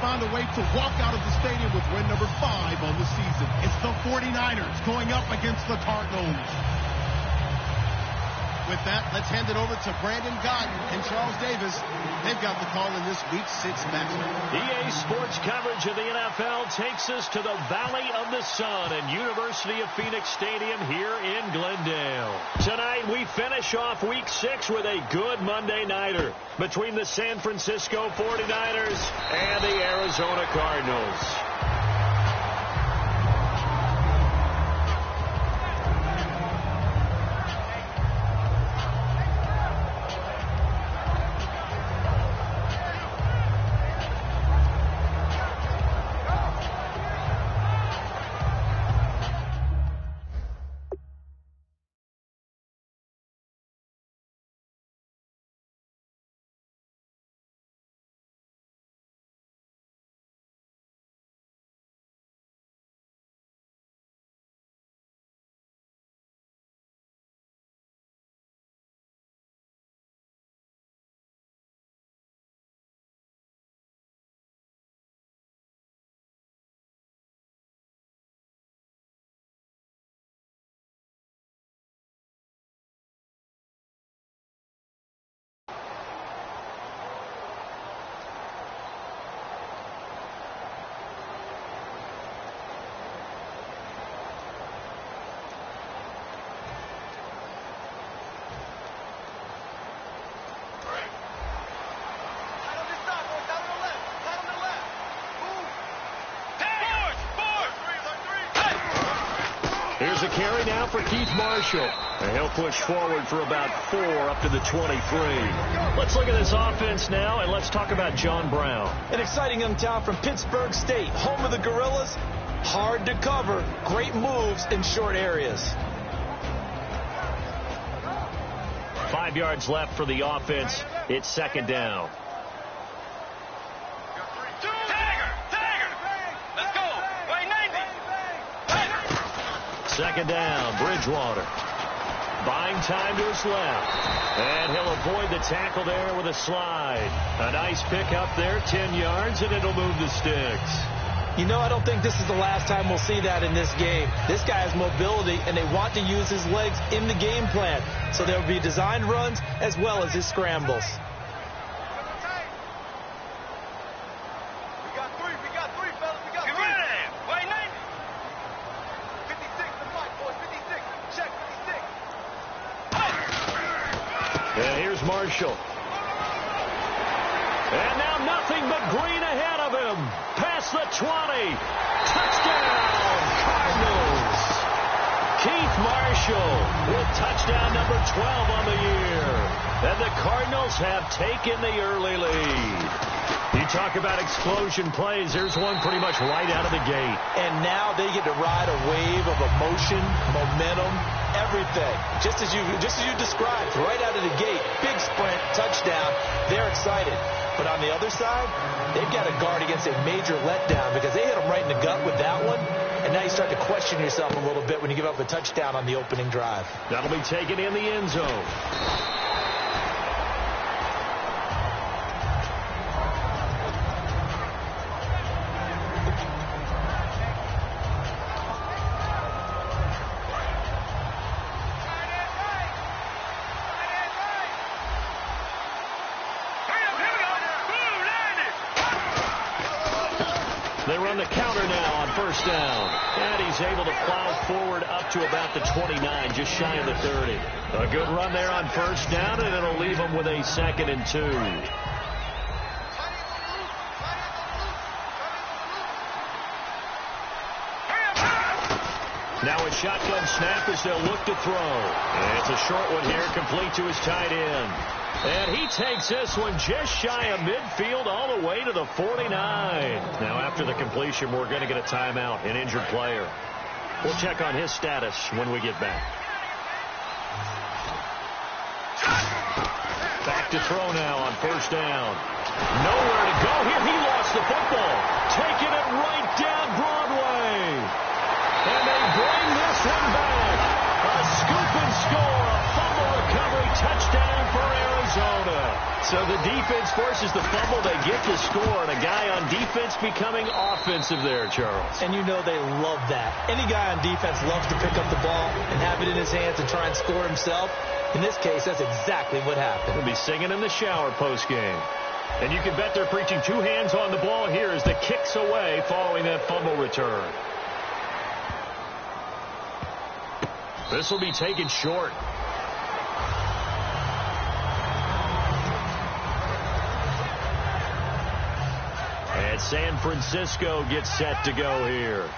found a way to walk out of the stadium with win number 5 on the season. It's the 49ers going up against the Cardinals. With that, let's hand it over to Brandon Godden and Charles Davis. They've got the call in this Week 6 matchup. EA Sports coverage of the NFL takes us to the Valley of the Sun and University of Phoenix Stadium here in Glendale. Tonight, we finish off Week 6 with a good Monday nighter between the San Francisco 49ers and the Arizona Cardinals. Here's a carry now for Keith Marshall. And he'll push forward for about 4 up to the 23. Let's look at this offense now, and let's talk about John Brown. An exciting young talent from Pittsburgh State, home of the Gorillas. Hard to cover, great moves in short areas. 5 yards left for the offense. It's second down. Second down, Bridgewater. Buying time to his left. And he'll avoid the tackle there with a slide. A nice pick up there, 10 yards, and it'll move the sticks. You know, I don't think this is the last time we'll see that in this game. This guy has mobility, and they want to use his legs in the game plan. So there will be designed runs as well as his scrambles. And here's Marshall. And now nothing but green ahead of him. Past the 20. Touchdown, Cardinals. Keith Marshall with touchdown number 12 on the year. And the Cardinals have taken the early lead. You talk about explosion plays. There's one pretty much right out of the gate. And now they get to ride a wave of emotion, momentum, everything. Just as you described, right out of the gate, big sprint, touchdown. They're excited. But on the other side, they've got to guard against a major letdown because they hit them right in the gut with that one. And now you start to question yourself a little bit when you give up a touchdown on the opening drive. That'll be taken in the end zone. They run the counter now on first down. And he's able to plow forward up to about the 29, just shy of the 30. A good run there on first down, and it'll leave him with a 2nd and 2. Now a shotgun snap as they'll look to throw. And it's a short one here, complete to his tight end. And he takes this one just shy of midfield all the way to the 49. Now after the completion, we're going to get a timeout, an injured player. We'll check on his status when we get back. Back to throw now on first down. Nowhere to go here. He lost the football. Taking it right down Broadway. And they bring this one back. A scoop and score. A fumble recovery touchdown for Arizona. Arizona. So the defense forces the fumble. They get the score, and a guy on defense becoming offensive there, Charles. And you know they love that. Any guy on defense loves to pick up the ball and have it in his hands and try and score himself. In this case, that's exactly what happened. He'll be singing in the shower post-game. And you can bet they're preaching two hands on the ball here as the kick's away following that fumble return. This will be taken short. And San Francisco gets set to go here.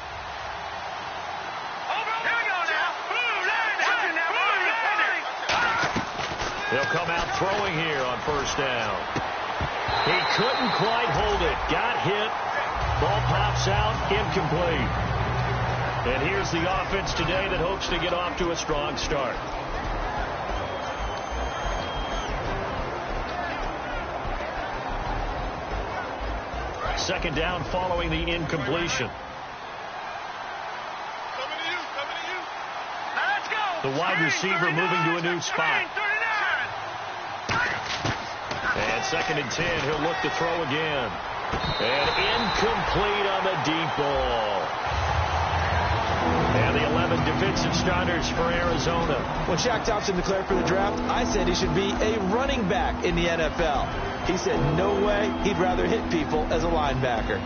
They'll come out throwing here on first down. He couldn't quite hold it. Got hit. Ball pops out. Incomplete. And here's the offense today that hopes to get off to a strong start. Second down following the incompletion. The wide receiver moving to a new spot. And 2nd and 10, he'll look to throw again. And incomplete on the deep ball. And the 11 defensive starters for Arizona. When Shaq Thompson declared for the draft, I said he should be a running back in the NFL. He said no way, he'd rather hit people as a linebacker.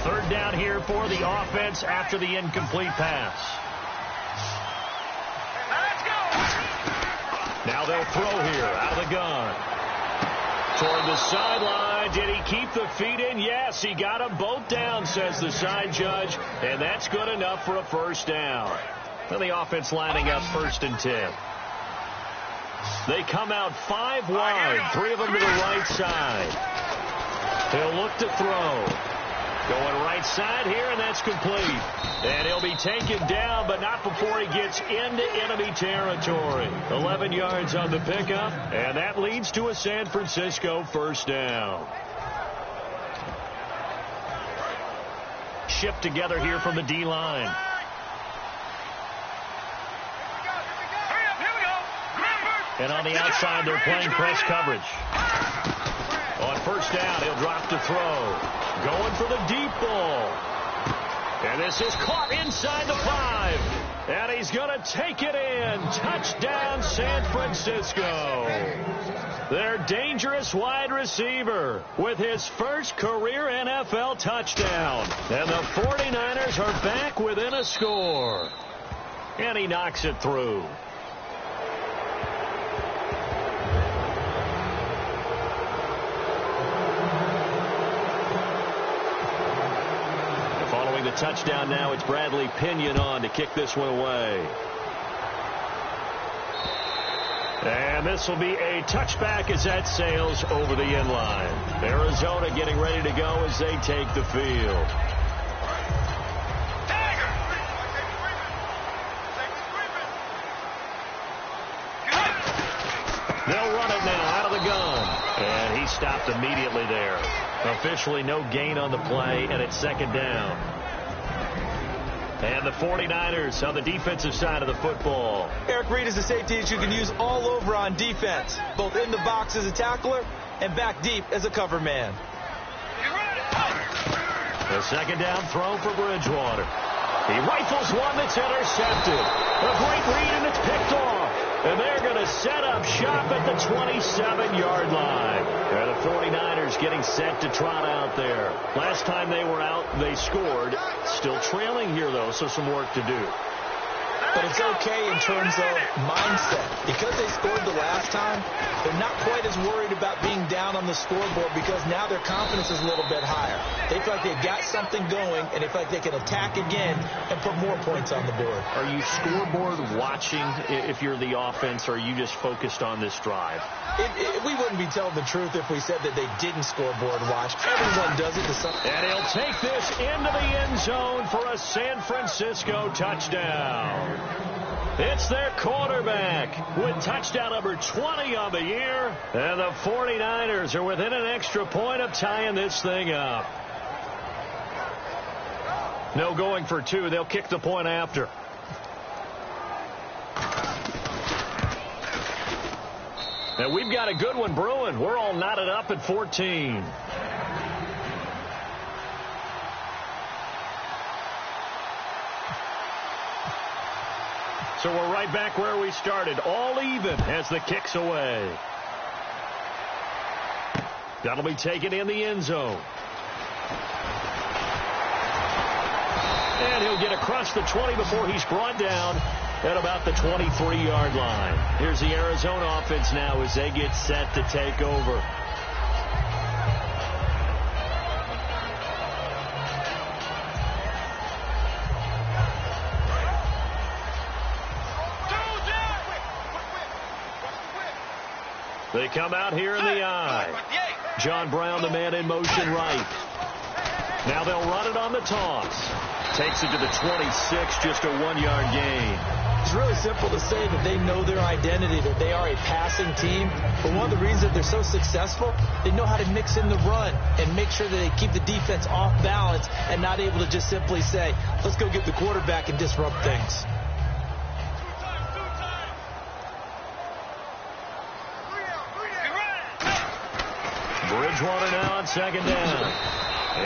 Third down here for the offense after the incomplete pass. Now they'll throw here out of the gun. Toward the sideline. Did he keep the feet in? Yes, he got them both down, says the side judge. And that's good enough for a first down. And the offense lining up 1st and 10. They come out 5 wide. 3 of them to the right side. He'll look to throw. Going right side here, and that's complete. And he'll be taken down, but not before he gets into enemy territory. 11 yards on the pickup, and that leads to a San Francisco first down. Shipped together here from the D-line. And on the outside, they're playing press coverage. On first down, he'll drop to throw. Going for the deep ball. And this is caught inside the 5. And he's going to take it in. Touchdown, San Francisco. Their dangerous wide receiver with his first career NFL touchdown. And the 49ers are back within a score. And he knocks it through. The touchdown now, it's Bradley Pinion on to kick this one away. And this will be a touchback as that sails over the end line. Arizona getting ready to go as they take the field. They'll run it now out of the gun. And he stopped immediately there. Officially no gain on the play, and it's 2nd down. And the 49ers on the defensive side of the football. Eric Reed is a safety that you can use all over on defense, both in the box as a tackler and back deep as a cover man. The 2nd down throw for Bridgewater. He rifles one that's intercepted. A great read, and it's picked off. And they're going to set up shop at the 27-yard line. And the 49ers getting set to trot out there. Last time they were out, they scored. Still trailing here, though, so some work to do. But it's okay in terms of mindset. Because they scored the last time, they're not quite as worried about being down on the scoreboard because now their confidence is a little bit higher. They feel like they've got something going, and they feel like they can attack again and put more points on the board. Are you scoreboard watching if you're the offense, or are you just focused on this drive? We wouldn't be telling the truth if we said that they didn't scoreboard watch. Everyone does it to some. And he'll take this into the end zone for a San Francisco touchdown. It's their quarterback with touchdown number 20 on the year. And the 49ers are within an extra point of tying this thing up. No going for 2. They'll kick the point after. And we've got a good one brewing. We're all knotted up at 14. So we're right back where we started, all even as the kick's away. That'll be taken in the end zone. And he'll get across the 20 before he's brought down at about the 23-yard line. Here's the Arizona offense now as they get set to take over. They come out here in the I. John Brown, the man in motion right. Now they'll run it on the toss. Takes it to the 26, just a 1-yard gain. It's really simple to say that they know their identity, that they are a passing team. But one of the reasons that they're so successful, they know how to mix in the run and make sure that they keep the defense off balance and not able to just simply say, let's go get the quarterback and disrupt things. Bridgewater now on second down.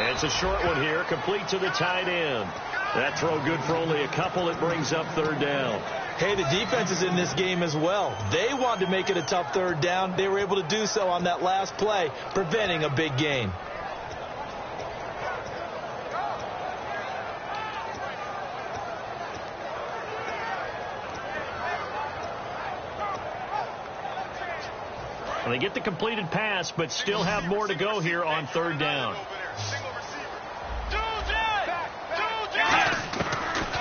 It's a short one here, complete to the tight end. That throw good for only a couple. It brings up third down. Hey, the defense is in this game as well. They wanted to make it a tough third down. They were able to do so on that last play, preventing a big gain. They get the completed pass, but still have more to go here on third down.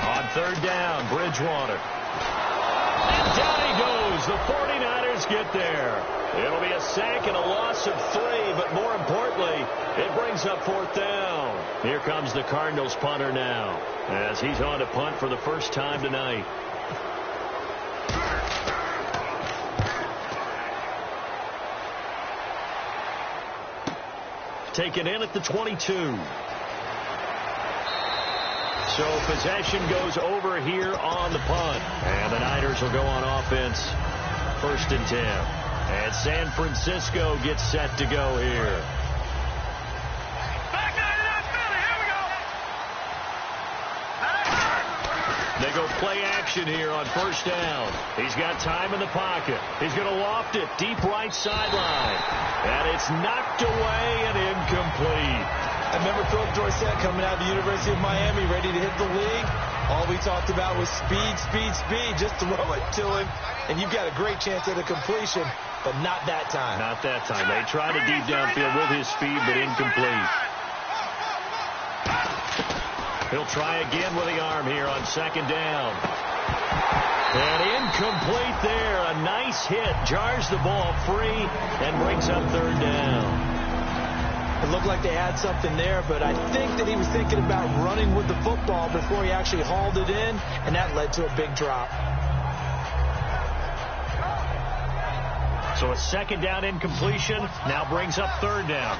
On third down, Bridgewater. And down he goes. The 49ers get there. It'll be a sack and a loss of 3, but more importantly, it brings up fourth down. Here comes the Cardinals punter now, as he's on to punt for the first time tonight. Taken in at the 22. So possession goes over here on the punt. And the Niners will go on offense. 1st and 10. And San Francisco gets set to go here. They go play action here on first down. He's got time in the pocket. He's going to loft it deep right sideline. And it's knocked away and incomplete. I remember Philip Dorsett coming out of the University of Miami ready to hit the league. All we talked about was speed, speed, speed. Just throw it to him, and you've got a great chance at a completion, but not that time. Not that time. They tried a deep downfield with his speed, but incomplete. He'll try again with the arm here on second down. And incomplete there. A nice hit. Jars the ball free and brings up third down. It looked like they had something there, but I think that he was thinking about running with the football before he actually hauled it in, and that led to a big drop. So a second down incompletion now brings up third down.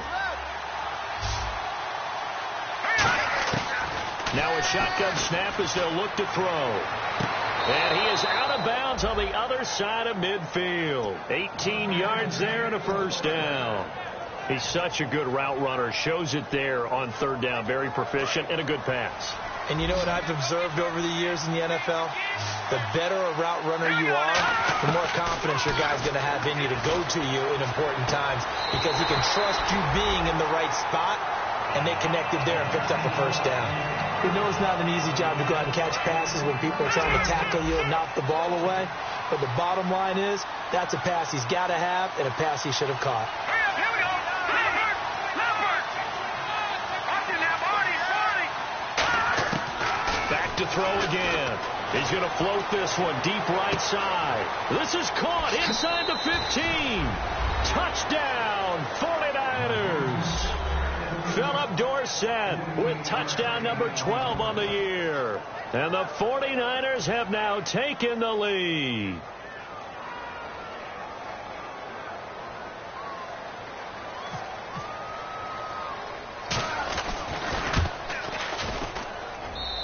Now a shotgun snap as they'll look to throw. And he is out of bounds on the other side of midfield. 18 yards there and a first down. He's such a good route runner. Shows it there on third down. Very proficient and a good pass. And you know what I've observed over the years in the NFL? The better a route runner you are, the more confidence your guy's going to have in you to go to you in important times because he can trust you being in the right spot, and they connected there and picked up a first down. We know it's not an easy job to go out and catch passes when people are trying to tackle you and knock the ball away, but the bottom line is that's a pass he's got to have and a pass he should have caught. Back to throw again. He's going to float this one deep right side. This is caught inside the 15. Touchdown, 49ers. Philip Dorsett with touchdown number 12 on the year. And the 49ers have now taken the lead.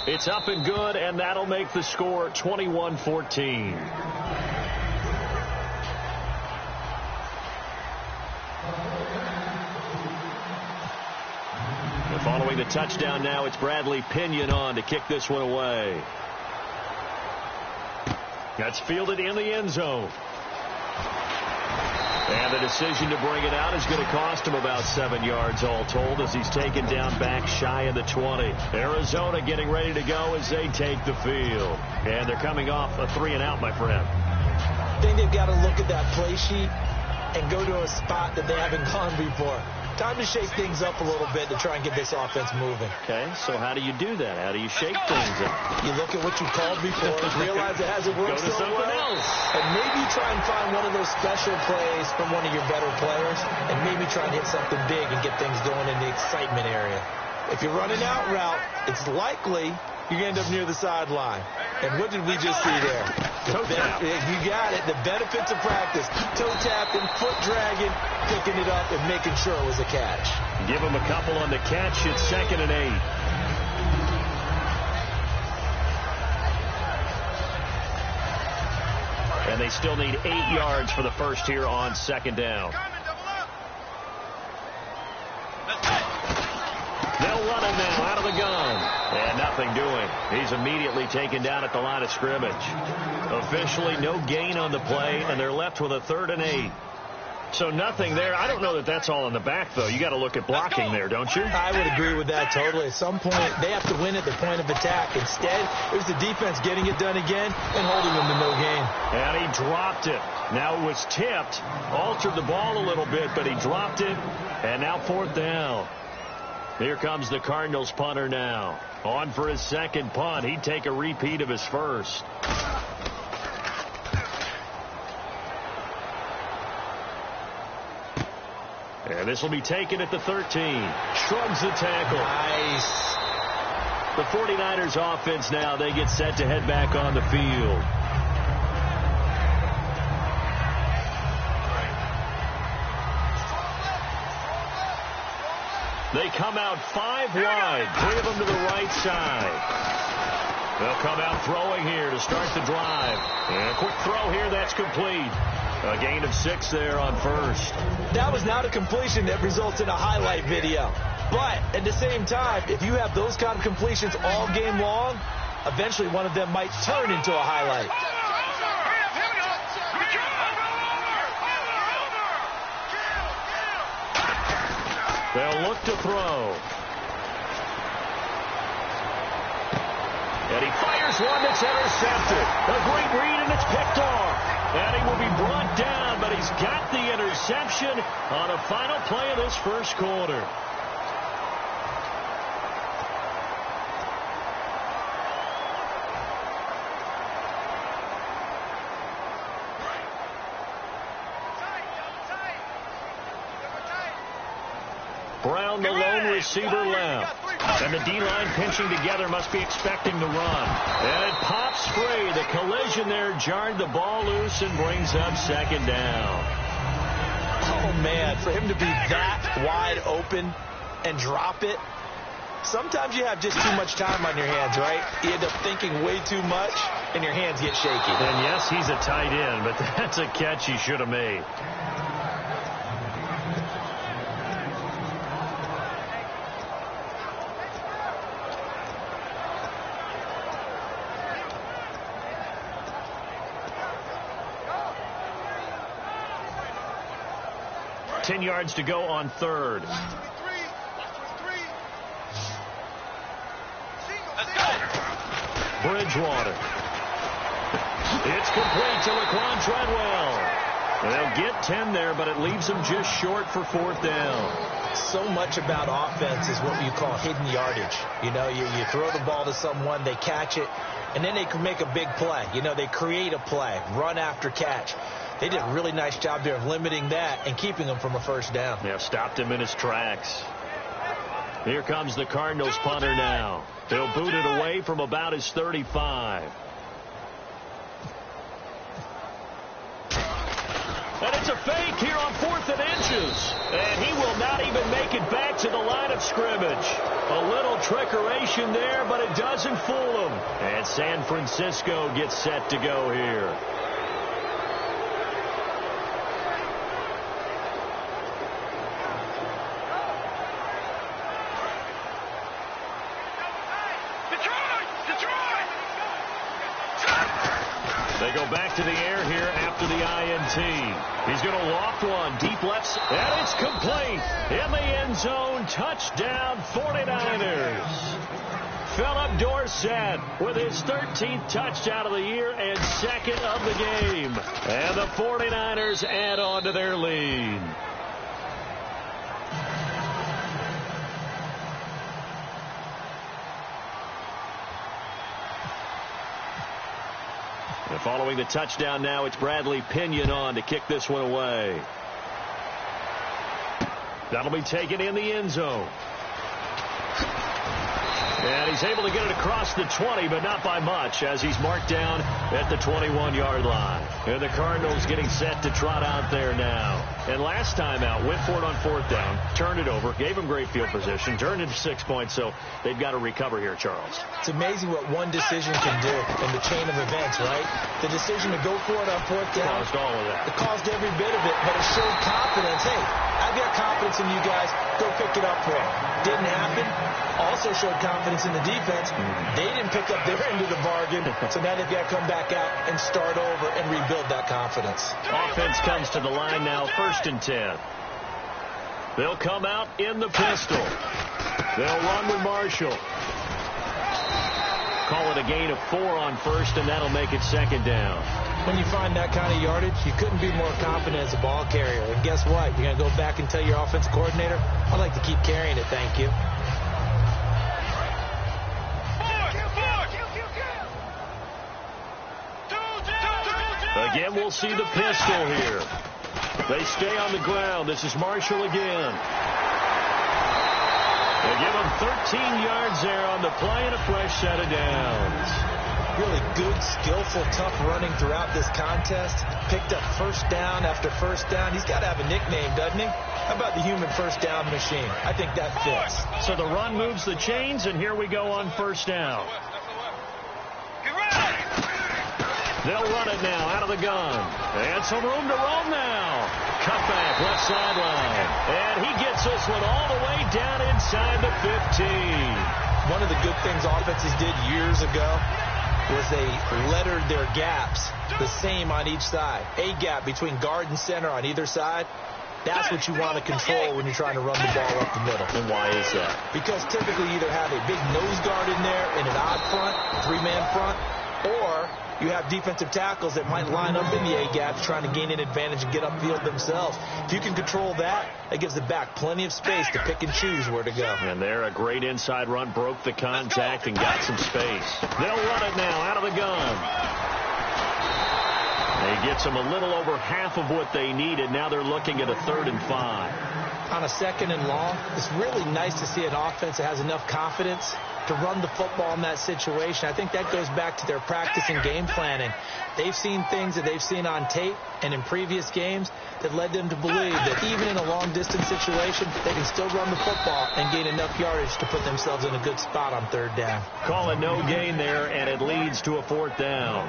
It's up and good, and that'll make the score 21-14. Following the touchdown now, it's Bradley Pinion on to kick this one away. That's fielded in the end zone. And the decision to bring it out is going to cost him about 7 yards all told as he's taken down back shy of the 20. Arizona getting ready to go as they take the field. And they're coming off a 3-and-out, my friend. I think they've got to look at that play sheet and go to a spot that they haven't gone before. Time to shake things up a little bit to try and get this offense moving. Okay, so how do you do that? How do you shake things up? You look at what you called before, realize it hasn't worked so well, else. and maybe try and find one of those special plays from one of your better players, and maybe try and hit something big and get things going in the excitement area. If you're running out route, it's likely you're going to end up near the sideline. And what did we just see there? Toe tap. You got it. The benefits of practice. Toe tapping, foot dragging, picking it up, and making sure it was a catch. Give him a couple on the catch. It's 2nd and 8. And they still need 8 yards for the first here on 2nd down. They'll run him now out of the gun. And nothing doing. He's immediately taken down at the line of scrimmage. Officially no gain on the play, and they're left with a 3rd and 8. So nothing there. I don't know that that's all in the back, though. You got to look at blocking there, don't you? I would agree with that totally. At some point, they have to win at the point of attack. Instead, it was the defense getting it done again and holding them to no gain. And he dropped it. Now it was tipped. Altered the ball a little bit, but he dropped it. And now 4th down. Here comes the Cardinals punter now. On for his 2nd punt. He'd take a repeat of his first. And this will be taken at the 13. Shrugs the tackle. Nice. The 49ers offense now, they get set to head back on the field. They come out 5 wide, 3 of them to the right side. They'll come out throwing here to start the drive. And a quick throw here, that's complete. A gain of 6 there on first. That was not a completion that results in a highlight video. But at the same time, if you have those kind of completions all game long, eventually one of them might turn into a highlight. They'll look to throw. And he fires one that's intercepted. A great read, and it's picked off. And he will be brought down, but he's got the interception on a final play of this first quarter. Brown, the lone receiver, left. And the D-line pinching together, must be expecting the run. And it pops free. The collision there jarred the ball loose and brings up 2nd down. Oh, man, for him to be that wide open and drop it, sometimes you have just too much time on your hands, right? You end up thinking way too much, and your hands get shaky. And, yes, he's a tight end, but that's a catch he should have made. Ten yards to go on 3rd. Bridgewater. It's complete to Laquan Treadwell. They'll get 10 there, but it leaves them just short for 4th down. So much about offense is what you call hidden yardage. You know, you throw the ball to someone, they catch it, and then they can make a big play. You know, they create a play, run after catch. They did a really nice job there of limiting that and keeping him from a 1st down. Yeah, stopped him in his tracks. Here comes the Cardinals punter now. They'll boot it away from about his 35. And it's a fake here on 4th and inches. And he will not even make it back to the line of scrimmage. A little trickeration there, but it doesn't fool him. And San Francisco gets set to go here. They go back to the air here after the INT. He's going to loft one. Deep left. And it's complete. In the end zone. Touchdown 49ers. Philip Dorsett with his 13th touchdown of the year and second of the game. And the 49ers add on to their lead. And following the touchdown now, it's Bradley Pinion on to kick this one away. That'll be taken in the end zone. And he's able to get it across the 20, but not by much, as he's marked down at the 21-yard line. And the Cardinals getting set to trot out there now. And last time out, went for it on fourth down, turned it over, gave him great field position, turned it 6 points, so they've got to recover here, Charles. It's amazing what one decision can do in the chain of events, right? The decision to go for it on fourth down. Caused all of that. It caused every bit of it, but it showed confidence. Hey, I've got confidence in you guys. Go pick it up for them. Didn't happen. Also showed confidence in the defense. They didn't pick up their end of the bargain, so now they've got to come back out and start over and rebuild that confidence. Offense comes to the line now, 1st and 10. They'll come out in the pistol. They'll run with Marshall. Call it a gain of 4 on first, and that'll make it 2nd down. When you find that kind of yardage, you couldn't be more confident as a ball carrier. And guess what? You're going to go back and tell your offensive coordinator, I'd like to keep carrying it, thank you. Again, we'll see the pistol here. They stay on the ground. This is Marshall again. They give him 13 yards there on the play and a fresh set of downs. Really good, skillful, tough running throughout this contest. Picked up first down after first down. He's got to have a nickname, doesn't he? How about the human first down machine? I think that fits. So the run moves the chains, and here we go on first down. They'll run it now out of the gun. And some room to roam now. Cutback left sideline. And he gets this one all the way down inside the 15. One of the good things offenses did years ago was they lettered their gaps the same on each side. A gap between guard and center on either side. That's what you want to control when you're trying to run the ball up the middle. And why is that? Because typically you either have a big nose guard in there in an odd front, 3-man front, or you have defensive tackles that might line up in the A-gaps trying to gain an advantage and get upfield themselves. If you can control that, that gives the back plenty of space to pick and choose where to go. And there, a great inside run, broke the contact and got some space. They'll run it now out of the gun. He gets them a little over half of what they needed. Now they're looking at a 3rd and 5. On a 2nd and long, it's really nice to see an offense that has enough confidence to run the football in that situation. I think that goes back to their practice and game planning. They've seen things that they've seen on tape and in previous games that led them to believe that even in a long-distance situation, they can still run the football and gain enough yardage to put themselves in a good spot on 3rd down. Call it no gain there, and it leads to a 4th down.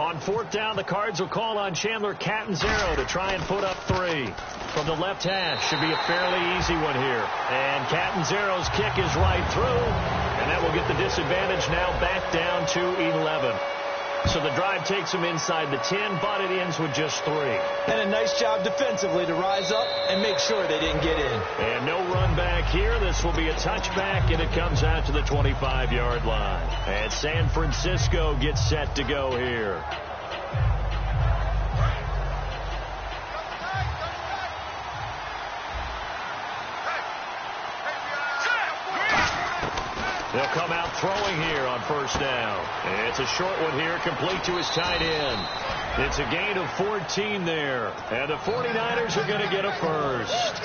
On 4th down, the Cards will call on Chandler Catanzaro to try and put up 3. From the left hash, should be a fairly easy one here. And Catanzaro's kick is right through, and that will get the disadvantage now back down to 11. So the drive takes them inside the 10, but it ends with just 3. And a nice job defensively to rise up and make sure they didn't get in. And no run back here. This will be a touchback, and it comes out to the 25-yard line. And San Francisco gets set to go here. They'll come out throwing here on first down. And it's a short one here, complete to his tight end. It's a gain of 14 there. And the 49ers are going to get a first.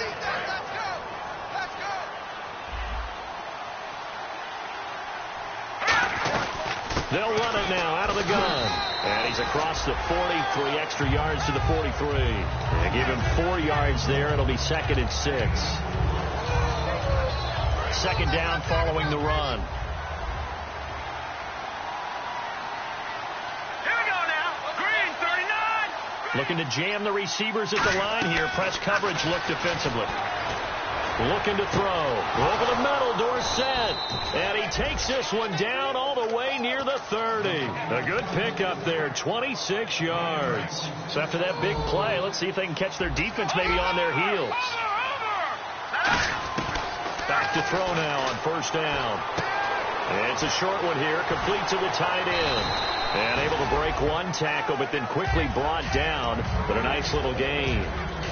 They'll run it now out of the gun. And he's across the 40, 3 extra yards to the 43. They give him 4 yards there. It'll be 2nd and 6. 2nd down following the run. Here we go now. Green, 39. Looking to jam the receivers at the line here. Press coverage look defensively. Looking to throw. Over the middle. set. And he takes this one down all the way near the 30. A good pickup there, 26 yards. So after that big play, let's see if they can catch their defense maybe on their heels. Back to throw now on first down. It's a short one here, complete to the tight end. And able to break one tackle, but then quickly brought down. But a nice little gain.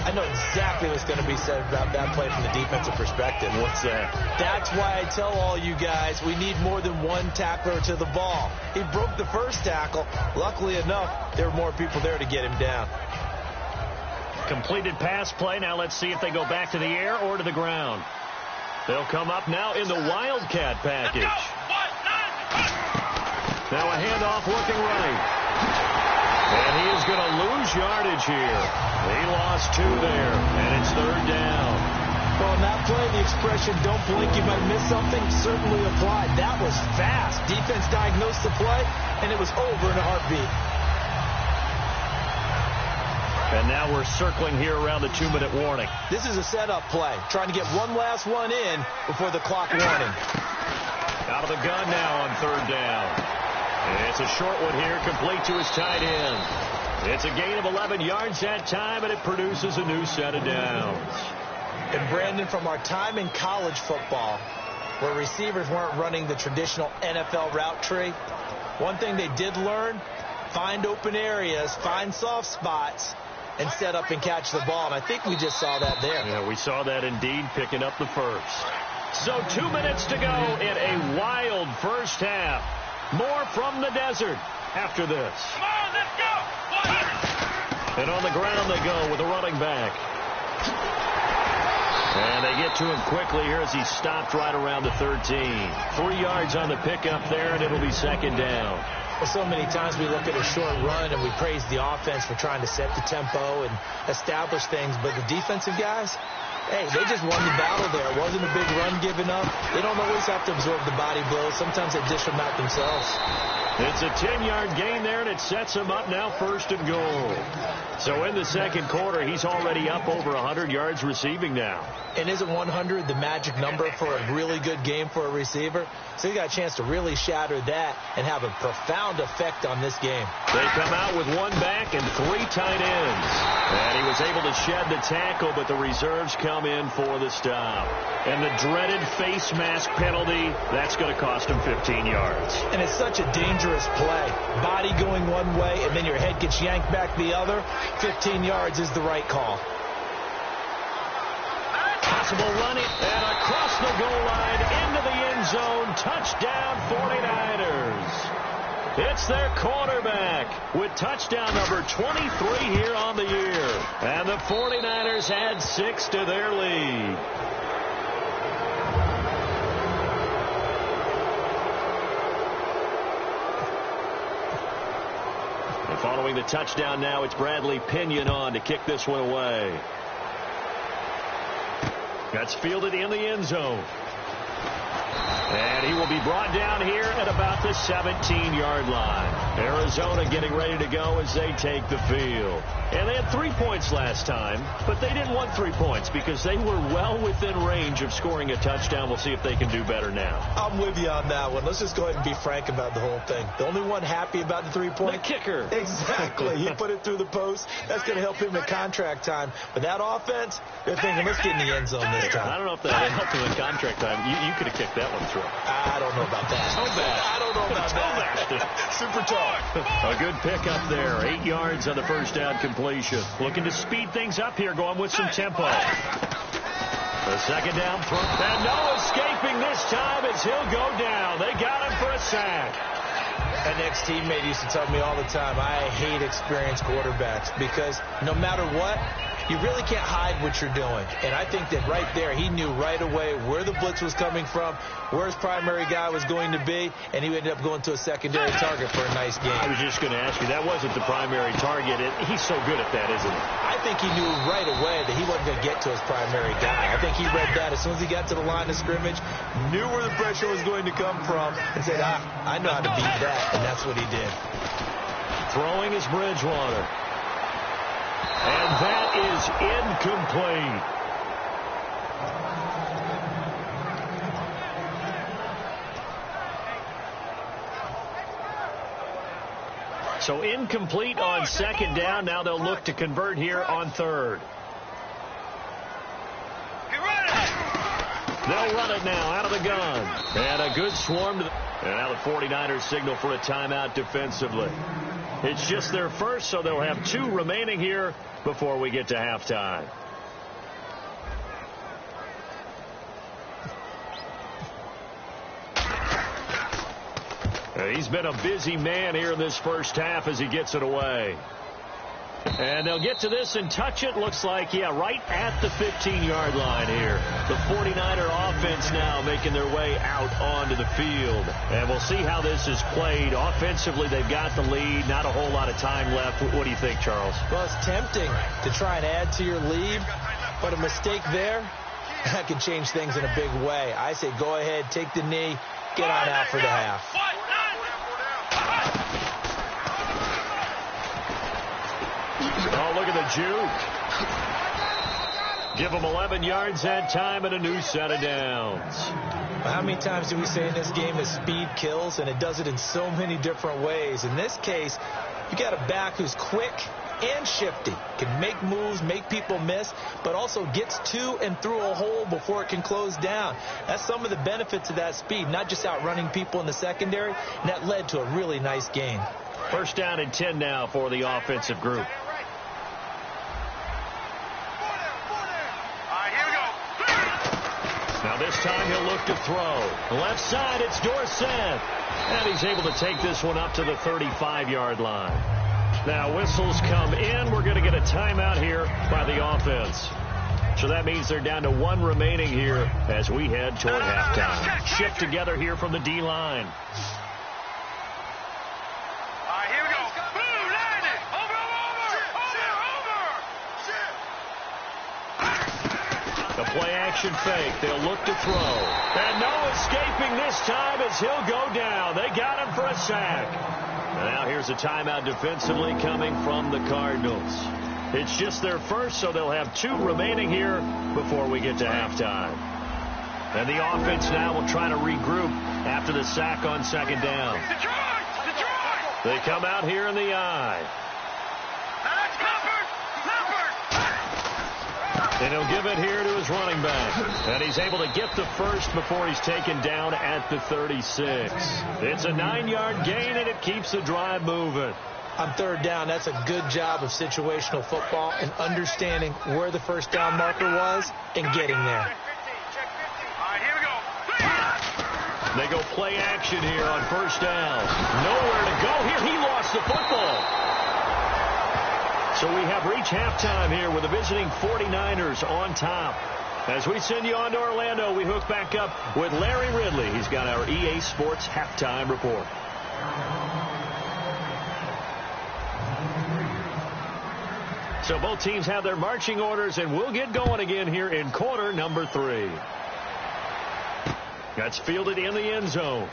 I know exactly what's going to be said about that play from the defensive perspective. What's that? That's why I tell all you guys we need more than one tackler to the ball. He broke the first tackle. Luckily enough, there were more people there to get him down. Completed pass play. Now let's see if they go back to the air or to the ground. They'll come up now in the Wildcat package. Now a handoff working right. And he is going to lose yardage here. He lost 2 there, and it's third down. Well, on that play, the expression, don't blink, you might miss something, certainly applied. That was fast. Defense diagnosed the play, and it was over in a heartbeat. And now we're circling here around the 2-minute warning. This is a setup play, trying to get one last one in before the clock warning. Out of the gun now on third down. It's a short one here, complete to his tight end. It's a gain of 11 yards that time, and it produces a new set of downs. And Brandon, from our time in college football, where receivers weren't running the traditional NFL route tree, one thing they did learn, find open areas, find soft spots, and set up and catch the ball. And I think we just saw that there. Yeah, we saw that indeed, picking up the first. So 2 minutes to go in a wild first half. More from the desert after this. Come on, let's go. And on the ground they go with a running back. And they get to him quickly here as he stopped right around the 13. 3 yards on the pickup there, and it'll be second down. Well, so many times we look at a short run and we praise the offense for trying to set the tempo and establish things, but the defensive guys, hey, they just won the battle there. It wasn't a big run given up. They don't always have to absorb the body blows. Sometimes they dish them out themselves. It's a 10-yard gain there, and it sets him up now first and goal. So in the second quarter, he's already up over 100 yards receiving now. And isn't 100 the magic number for a really good game for a receiver? So he got a chance to really shatter that and have a profound effect on this game. They come out with one back and 3 tight ends. And he was able to shed the tackle, but the reserves come in for the stop. And the dreaded face mask penalty, that's going to cost him 15 yards. And it's such a dangerous play. Body going one way, and then your head gets yanked back the other. 15 yards is the right call. Possible running, and across the goal line, into the end zone. Touchdown, 49ers. It's their quarterback with touchdown number 23 here on the year. And the 49ers add 6 to their lead. And following the touchdown now, it's Bradley Pinion on to kick this one away. That's fielded in the end zone. And he will be brought down here at about the 17-yard line. Arizona getting ready to go as they take the field. And they had 3 points last time, but they didn't want 3 points because they were well within range of scoring a touchdown. We'll see if they can do better now. I'm with you on that one. Let's just go ahead and be frank about the whole thing. The only one happy about the 3-point? The kicker. Exactly. He put it through the post. That's going to help him at contract time. But that offense, they're thinking, let's get in the end zone this time. I don't know if that helped him in contract time. You could have kicked that one through. I don't know about that. I don't know about that. Super tall. A good pickup there. 8 yards on the first down completion. Looking to speed things up here, going with some tempo. The second down throw. And no escaping this time as he'll go down. They got him for a sack. An ex-teammate used to tell me all the time, I hate experienced quarterbacks because no matter what, you really can't hide what you're doing. And I think that right there, he knew right away where the blitz was coming from, where his primary guy was going to be, and he ended up going to a secondary target for a nice game. I was just going to ask you, that wasn't the primary target. He's so good at that, isn't he? I think he knew right away that he wasn't going to get to his primary guy. I think he read that as soon as he got to the line of scrimmage, knew where the pressure was going to come from, and said, I know how to beat that, and that's what he did. Throwing is Bridgewater. And that is incomplete. So incomplete on second down. Now they'll look to convert here on third. They'll run it now out of the gun. And a good swarm. And now the 49ers signal for a timeout defensively. It's just their first, so they'll have 2 remaining here before we get to halftime. He's been a busy man here in this first half as he gets it away. And they'll get to this and touch it. Looks like, yeah, right at the 15-yard line here. The 49er offense now making their way out onto the field. And we'll see how this is played. Offensively, they've got the lead. Not a whole lot of time left. What do you think, Charles? Well, it's tempting to try and add to your lead, but a mistake there, that could change things in a big way. I say go ahead, take the knee, get on out for the half. Oh, look at the juke. Give them 11 yards that time and a new set of downs. Well, how many times do we say in this game that speed kills, and it does it in so many different ways? In this case, you got a back who's quick and shifty, can make moves, make people miss, but also gets to and through a hole before it can close down. That's some of the benefits of that speed, not just outrunning people in the secondary, and that led to a really nice gain. First down and 10 now for the offensive group. Now this time he'll look to throw. Left side, it's Dorsett. And he's able to take this one up to the 35-yard line. Now whistles come in. We're going to get a timeout here by the offense. So that means they're down to 1 remaining here as we head toward halftime. Shift together here from the D-line. Play action fake. They'll look to throw. And no escaping this time as he'll go down. They got him for a sack. And now here's a timeout defensively coming from the Cardinals. It's just their first, so they'll have 2 remaining here before we get to halftime. And the offense now will try to regroup after the sack on second down. They come out here in the I. And he'll give it here to his running back. And he's able to get the first before he's taken down at the 36. It's a 9-yard gain, and it keeps the drive moving. On third down, that's a good job of situational football and understanding where the first down marker was and getting there. They go play action here on first down. Nowhere to go here. He lost the football. So we have reached halftime here with the visiting 49ers on top. As we send you on to Orlando, we hook back up with Larry Ridley. He's got our EA Sports halftime report. So both teams have their marching orders, and we'll get going again here in quarter number 3. That's fielded in the end zone.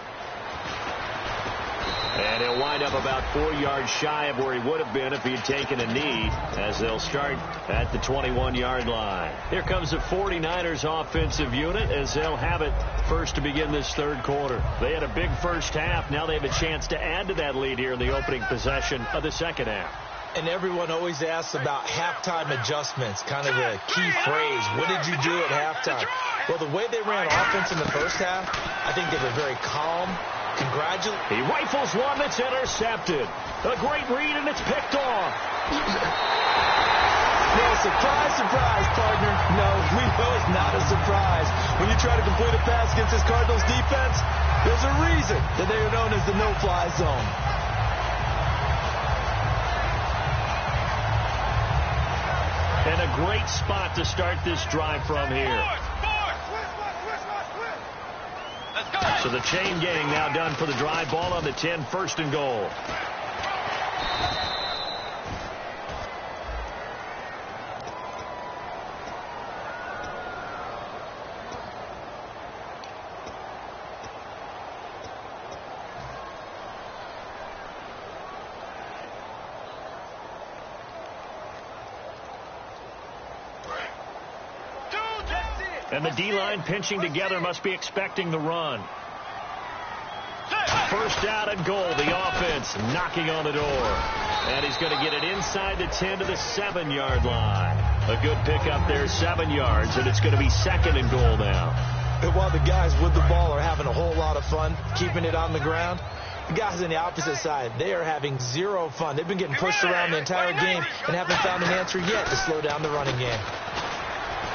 And he'll wind up about 4 yards shy of where he would have been if he had taken a knee, as they'll start at the 21-yard line. Here comes the 49ers offensive unit as they'll have it first to begin this third quarter. They had a big first half. Now they have a chance to add to that lead here in the opening possession of the second half. And everyone always asks about halftime adjustments, kind of the key phrase. What did you do at halftime? Well, the way they ran offense in the first half, I think they were very calm. He rifles one that's intercepted. A great read, and it's picked off. No, surprise, surprise, partner. No, we know it's not a surprise. When you try to complete a pass against this Cardinals defense, there's a reason that they are known as the no-fly zone. And a great spot to start this drive from here. So the chain gang now done for the drive. Ball on the 10, first and goal. And the D-line pinching together, must be expecting the run. First down and goal. The offense knocking on the door. And he's going to get it inside the 10 to the 7-yard line. A good pickup there, 7 yards, and it's going to be second and goal now. And while the guys with the ball are having a whole lot of fun keeping it on the ground, the guys on the opposite side, they are having zero fun. They've been getting pushed around the entire game and haven't found an answer yet to slow down the running game.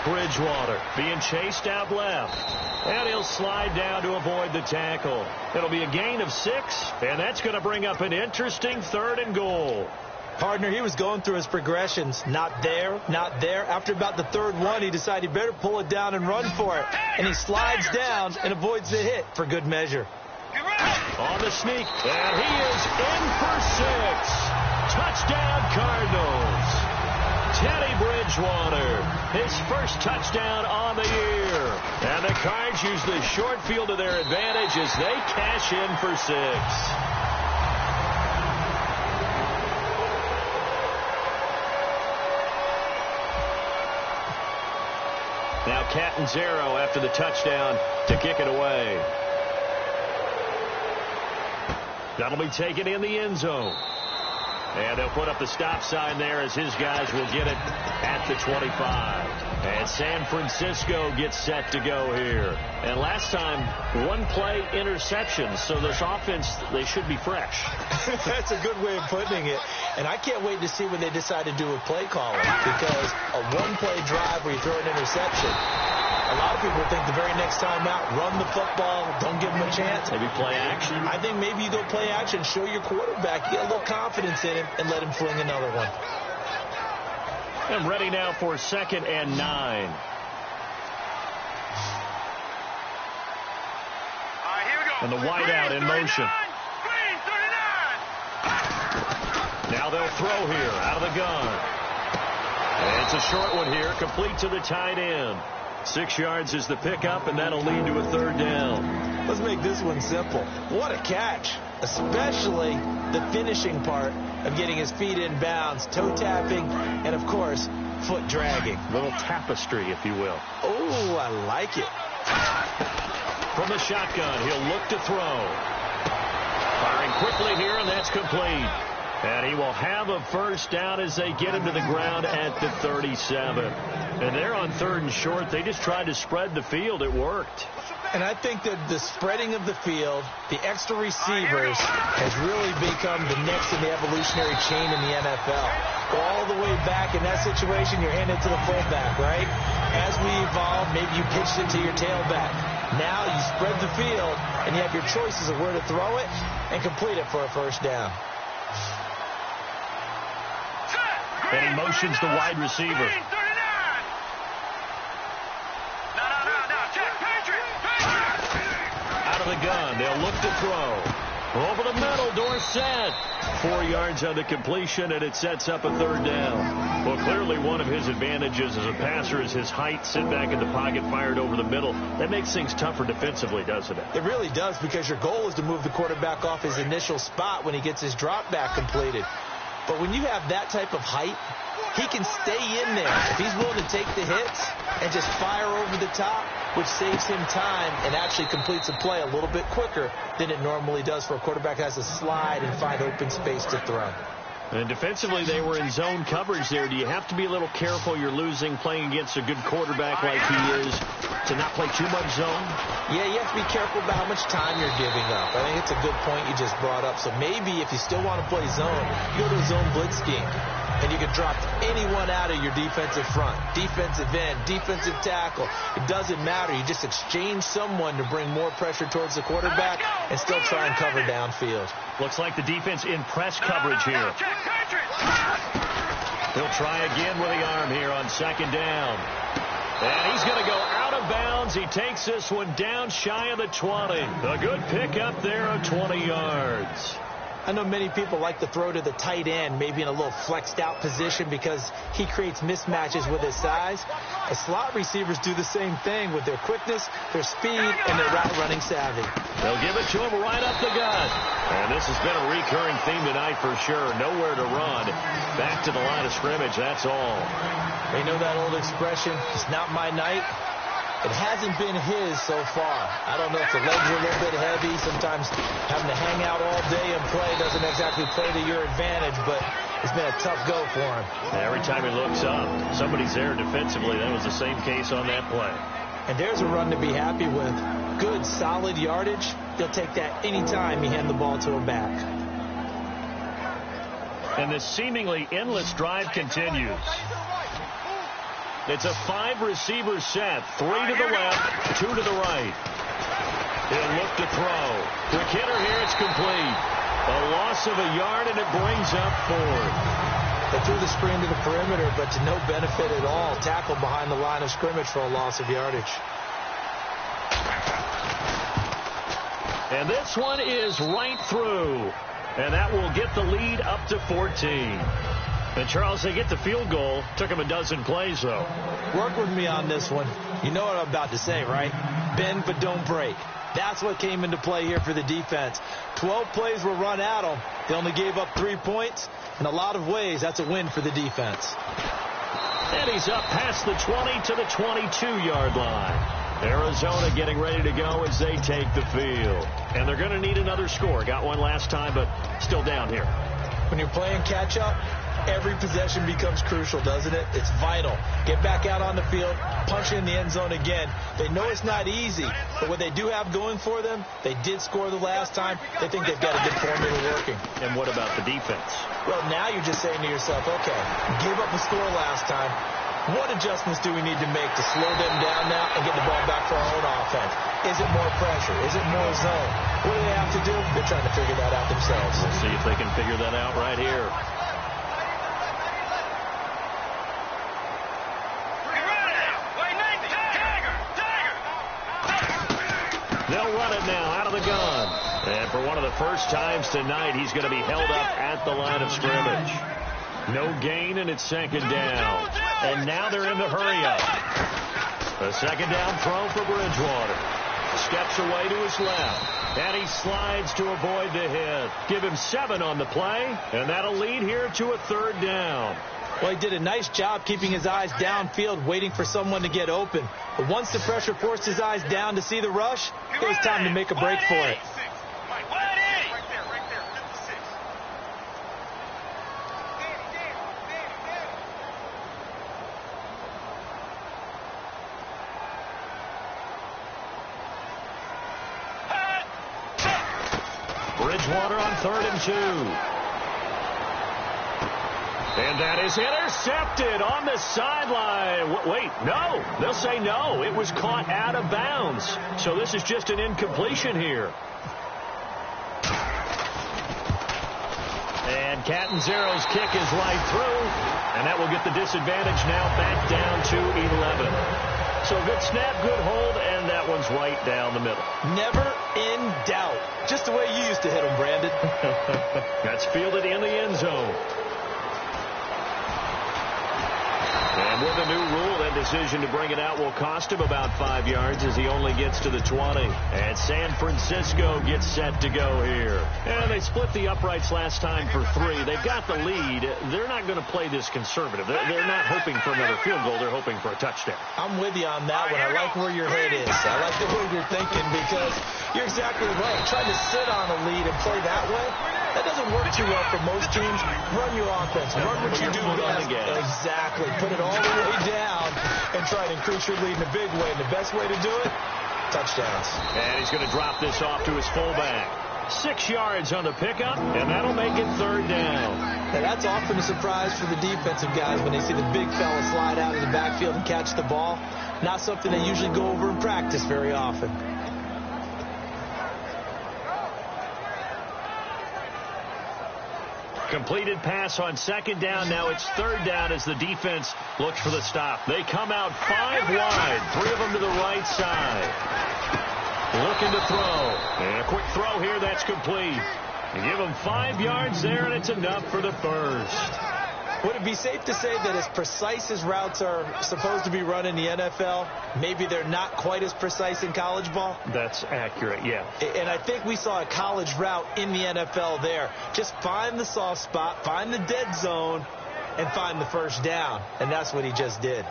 Bridgewater being chased out left. And he'll slide down to avoid the tackle. It'll be a gain of 6, and that's going to bring up an interesting third and goal. Partner, he was going through his progressions. Not there, not there. After about the third one, he decided he better pull it down and run for it. And he slides down and avoids the hit for good measure. On the sneak, and he is in for 6. Touchdown, Cardinals. Teddy Bridgewater, his first touchdown on the year. And the Cards use the short field to their advantage as they cash in for 6. Now Catanzaro after the touchdown to kick it away. That'll be taken in the end zone. And they'll put up the stop sign there as his guys will get it at the 25. And San Francisco gets set to go here. And last time, one-play interception. So this offense, they should be fresh. That's a good way of putting it. And I can't wait to see when they decide to do a play calling. Because a one-play drive where you throw an interception, a lot of people think the very next time out, run the football, don't give them a chance. Maybe play action. I think maybe you go play action, show your quarterback, get a little confidence in him, and let him fling another one. And ready now for 2nd and 9. And the wideout in motion. Now they'll throw here out of the gun. And it's a short one here, complete to the tight end. 6 yards is the pickup, and that'll lead to a third down. Let's make this one simple. What a catch, especially the finishing part of getting his feet in bounds, toe tapping, and, of course, foot dragging. Little tapestry, if you will. Oh, I like it. From the shotgun, he'll look to throw. Firing quickly here, and that's complete. And he will have a first down as they get him to the ground at the 37. And they're on 3rd and short. They just tried to spread the field. It worked. And I think that the spreading of the field, the extra receivers, has really become the next in the evolutionary chain in the NFL. Go all the way back in that situation, you're handed to the fullback, right? As we evolve, maybe you pitched it to your tailback. Now you spread the field, and you have your choices of where to throw it and complete it for a first down. And he motions the wide receiver. Out of the gun, they'll look to throw. Over the middle, Dorsett. 4 yards on the completion, and it sets up a third down. Well, clearly one of his advantages as a passer is his height. Sit back in the pocket, fired over the middle. That makes things tougher defensively, doesn't it? It really does, because your goal is to move the quarterback off his initial spot when he gets his drop back completed. But when you have that type of height, he can stay in there. If he's willing to take the hits and just fire over the top, which saves him time and actually completes a play a little bit quicker than it normally does for a quarterback that has to slide and find open space to throw. And defensively, they were in zone coverage there. Do you have to be a little careful? You're losing playing against a good quarterback like he is to not play too much zone? Yeah, you have to be careful about how much time you're giving up. I think it's a good point you just brought up. So maybe if you still want to play zone, you go to a zone blitz scheme. And you can drop anyone out of your defensive front, defensive end, defensive tackle. It doesn't matter. You just exchange someone to bring more pressure towards the quarterback and still try and cover downfield. Looks like the defense in press coverage here. He'll try again with the arm here on 2nd down. And he's going to go out of bounds. He takes this one down shy of the 20. A good pickup there of 20 yards. I know many people like to throw to the tight end, maybe in a little flexed out position because he creates mismatches with his size. The slot receivers do the same thing with their quickness, their speed, and their route running savvy. They'll give it to him right up the gut. And this has been a recurring theme tonight for sure. Nowhere to run. Back to the line of scrimmage, that's all. They know that old expression, it's not my night. It hasn't been his so far. I don't know if the legs are a little bit heavy. Sometimes having to hang out all day and play doesn't exactly play to your advantage, but it's been a tough go for him. Every time he looks up, somebody's there defensively. That was the same case on that play. And there's a run to be happy with. Good, solid yardage. They'll take that any time you hand the ball to a back. And this seemingly endless drive continues. It's a 5-receiver set. 3 to the left, 2 to the right. He'll look to throw. Quick hitter here, it's complete. A loss of a yard, and it brings up 4. They threw the screen to the perimeter, but to no benefit at all. Tackled behind the line of scrimmage for a loss of yardage. And this one is right through. And that will get the lead up to 14. And, Charles, they get the field goal. Took them a dozen plays, though. Work with me on this one. You know what I'm about to say, right? Bend but don't break. That's what came into play here for the defense. 12 plays were run at them. They only gave up 3 points. In a lot of ways, that's a win for the defense. And he's up past the 20 to the 22-yard line. Arizona getting ready to go as they take the field. And they're going to need another score. Got one last time, but still down here. When you're playing catch-up, every possession becomes crucial, doesn't it? It's vital. Get back out on the field, punch in the end zone again. They know it's not easy, but what they do have going for them, they did score the last time. They think they've got a good formula working. And what about the defense? Well, now you're just saying to yourself, okay, gave up a score last time. What adjustments do we need to make to slow them down now and get the ball back for our own offense? Is it more pressure? Is it more zone? What do they have to do? They're trying to figure that out themselves. We'll see if they can figure that out right here. They'll run it now out of the gun. And for one of the first times tonight, he's going to be held up at the line of scrimmage. No gain, and it's second down. And now they're in the hurry-up. A second down throw for Bridgewater. Steps away to his left. And he slides to avoid the hit. Give him 7 on the play, and that'll lead here to a third down. Well, he did a nice job keeping his eyes downfield, waiting for someone to get open. But once the pressure forced his eyes down to see the rush, it was time to make a break for it. Bridgewater on 3rd and 2. And that is intercepted on the sideline. Wait, no. They'll say no. It was caught out of bounds. So this is just an incompletion here. And Catanzaro's kick is right through. And that will get the disadvantage now back down to 11. So good snap, good hold, and that one's right down the middle. Never in doubt. Just the way you used to hit them, Brandon. That's fielded in the end zone. And with a new rule, that decision to bring it out will cost him about 5 yards as he only gets to the 20. And San Francisco gets set to go here. And they split the uprights last time for 3. They've got the lead. They're not going to play this conservative. They're not hoping for another field goal. They're hoping for a touchdown. I'm with you on that one. I like where your head is. I like the way you're thinking because you're exactly right. Trying to sit on a lead and play that way, that doesn't work too well for most teams. Run your offense. Run what you do best. Exactly. Put it all the way down and try to increase your lead in a big way. And the best way to do it, touchdowns. And he's going to drop this off to his fullback. 6 yards on the pickup, and that'll make it 3rd down. Now that's often a surprise for the defensive guys when they see the big fella slide out of the backfield and catch the ball. Not something they usually go over in practice very often. Completed pass on 2nd down. Now it's 3rd down as the defense looks for the stop. They come out 5 wide. 3 of them to the right side. Looking to throw. And a quick throw here. That's complete. You give them 5 yards there, and it's enough for the first. Would it be safe to say that as precise as routes are supposed to be run in the NFL, maybe they're not quite as precise in college ball? That's accurate, yeah. And I think we saw a college route in the NFL there. Just find the soft spot, find the dead zone, and find the first down. And that's what he just did.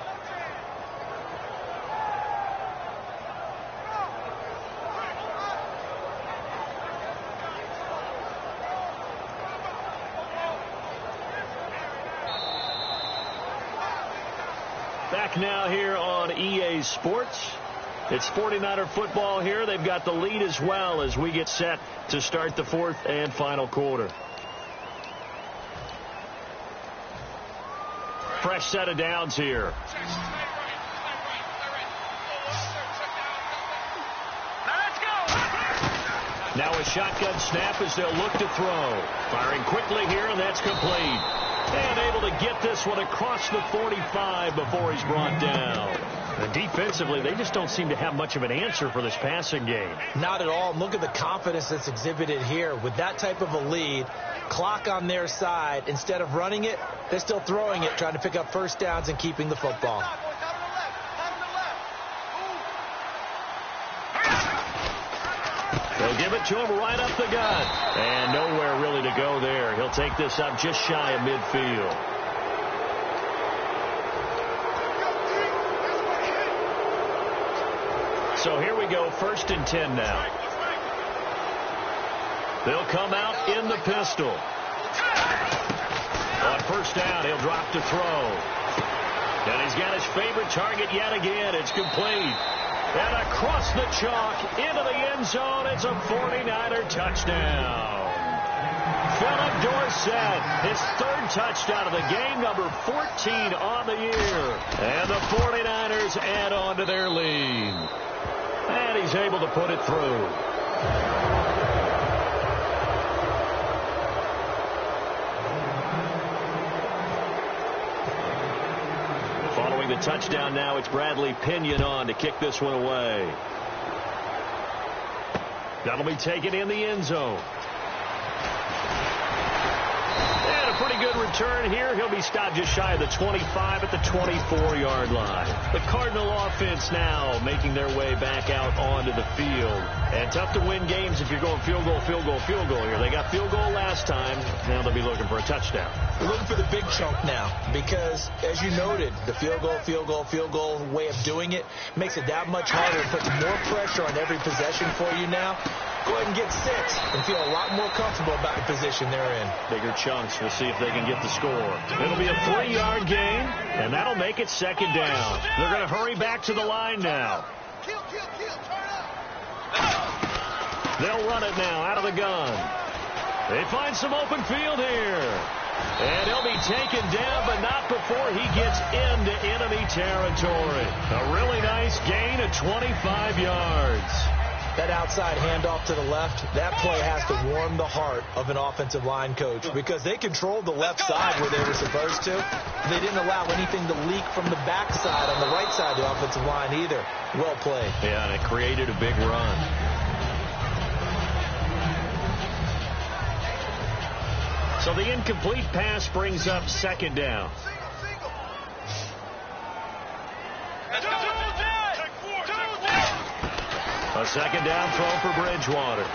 back now here on EA Sports. It's 49er football here. They've got the lead as well as we get set to start the fourth and final quarter. Fresh set of downs here. Now a shotgun snap as they'll look to throw. Firing quickly here, and that's complete. And able to get this one across the 45 before he's brought down. And defensively, they just don't seem to have much of an answer for this passing game. Not at all. Look at the confidence that's exhibited here. With that type of a lead, clock on their side, instead of running it, they're still throwing it, trying to pick up first downs and keeping the football. They'll give it to him right up the gut. And nowhere really to go there. He'll take this up just shy of midfield. So here we go, 1st and 10 now. They'll come out in the pistol. On first down, he'll drop to throw. And he's got his favorite target yet again. It's complete. And across the chalk into the end zone, it's a 49er touchdown. Philip Dorsett, his 3rd touchdown of the game, number 14 on the year. And the 49ers add on to their lead. And he's able to put it through. Following the touchdown now, it's Bradley Pinion on to kick this one away. That'll be taken in the end zone. And a pretty good return here. He'll be stopped just shy of the 25 at the 24-yard line. The Cardinal offense now making their way back out onto the field. And tough to win games if you're going field goal, field goal, field goal here. They got field goal last time. Now they'll be looking for a touchdown. We're looking for the big chunk now because, as you noted, the field goal way of doing it makes it that much harder. It puts more pressure on every possession for you now. Go ahead and get 6 and feel a lot more comfortable about the position they're in. Bigger chunks. We'll see if they can get the score. It'll be a 3-yard gain, and that'll make it 2nd down. They're going to hurry back to the line now. They'll run it now out of the gun. They find some open field here. And he'll be taken down, but not before he gets into enemy territory. A really nice gain of 25 yards. That outside handoff to the left, that play has to warm the heart of an offensive line coach because they controlled the left side where they were supposed to. They didn't allow anything to leak from the backside on the right side of the offensive line either. Well played. Yeah, and it created a big run. So the incomplete pass brings up 2nd down. A 2nd down throw for Bridgewater.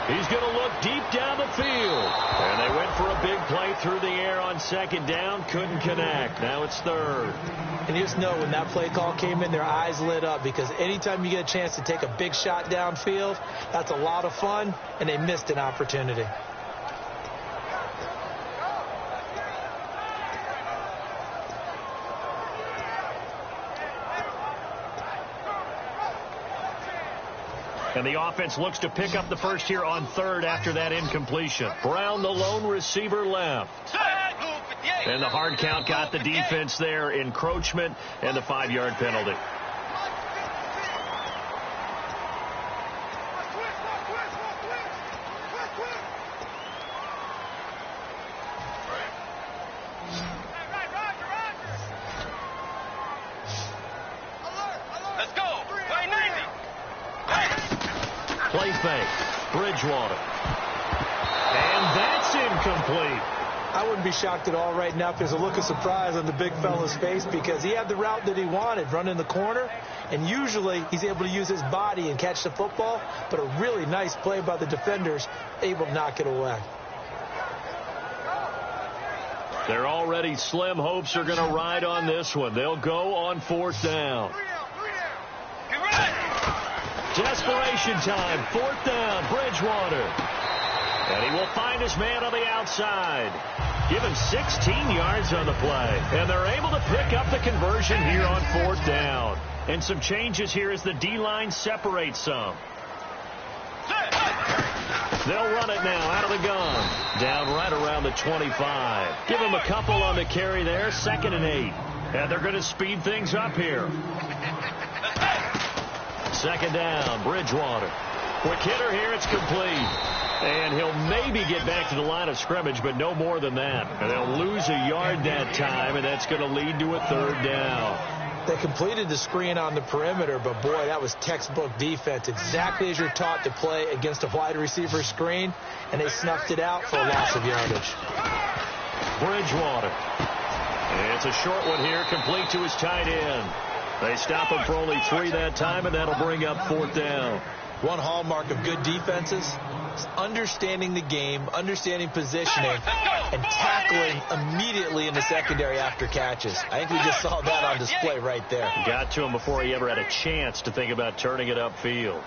He's going to look deep down the field. And they went for a big play through the air on 2nd down. Couldn't connect. Now it's 3rd. And you just know when that play call came in, their eyes lit up because anytime you get a chance to take a big shot downfield, that's a lot of fun, and they missed an opportunity. And the offense looks to pick up the first here on 3rd after that incompletion. Brown, the lone receiver, left. And the hard count got the defense there. Encroachment and the 5-yard penalty. Play fake. Bridgewater. And that's incomplete. I wouldn't be shocked at all right now if there's a look of surprise on the big fella's face because he had the route that he wanted, running the corner, and usually he's able to use his body and catch the football, but a really nice play by the defenders, able to knock it away. Their already slim hopes are going to ride on this one. They'll go on 4th down. Desperation time. 4th down. Bridgewater. And he will find his man on the outside. Give him 16 yards on the play. And they're able to pick up the conversion here on 4th down. And some changes here as the D-line separates some. They'll run it now out of the gun. Down right around the 25. Give him a couple on the carry there. 2nd and 8. And they're going to speed things up here. 2nd down, Bridgewater. Quick hitter here, it's complete. And he'll maybe get back to the line of scrimmage, but no more than that. And they'll lose a yard that time, and that's going to lead to a 3rd down. They completed the screen on the perimeter, but boy, that was textbook defense. Exactly as you're taught to play against a wide receiver screen, and they snuffed it out for a loss of yardage. Bridgewater. It's a short one here, complete to his tight end. They stop him for only 3 that time, and that'll bring up 4th down. One hallmark of good defenses is understanding the game, understanding positioning, and tackling immediately in the secondary after catches. I think we just saw that on display right there. Got to him before he ever had a chance to think about turning it upfield.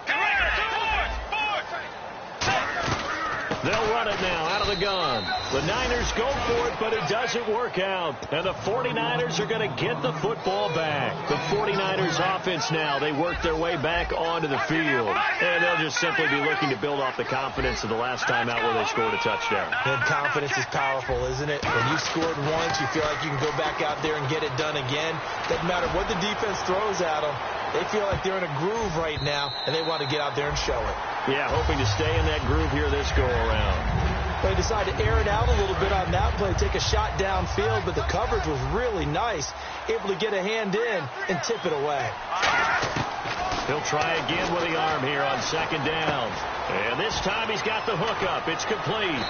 They'll run it now out of the gun. The Niners go for it, but it doesn't work out. And the 49ers are going to get the football back. The 49ers offense now, they work their way back onto the field. And they'll just simply be looking to build off the confidence of the last time out where they scored a touchdown. And confidence is powerful, isn't it? When you've scored once, you feel like you can go back out there and get it done again. Doesn't matter what the defense throws at them. They feel like they're in a groove right now, and they want to get out there and show it. Yeah, hoping to stay in that groove here this go-around. They decided to air it out a little bit on that play, take a shot downfield, but the coverage was really nice, able to get a hand in and tip it away. He'll try again with the arm here on 2nd down. And this time he's got the hook up. It's complete.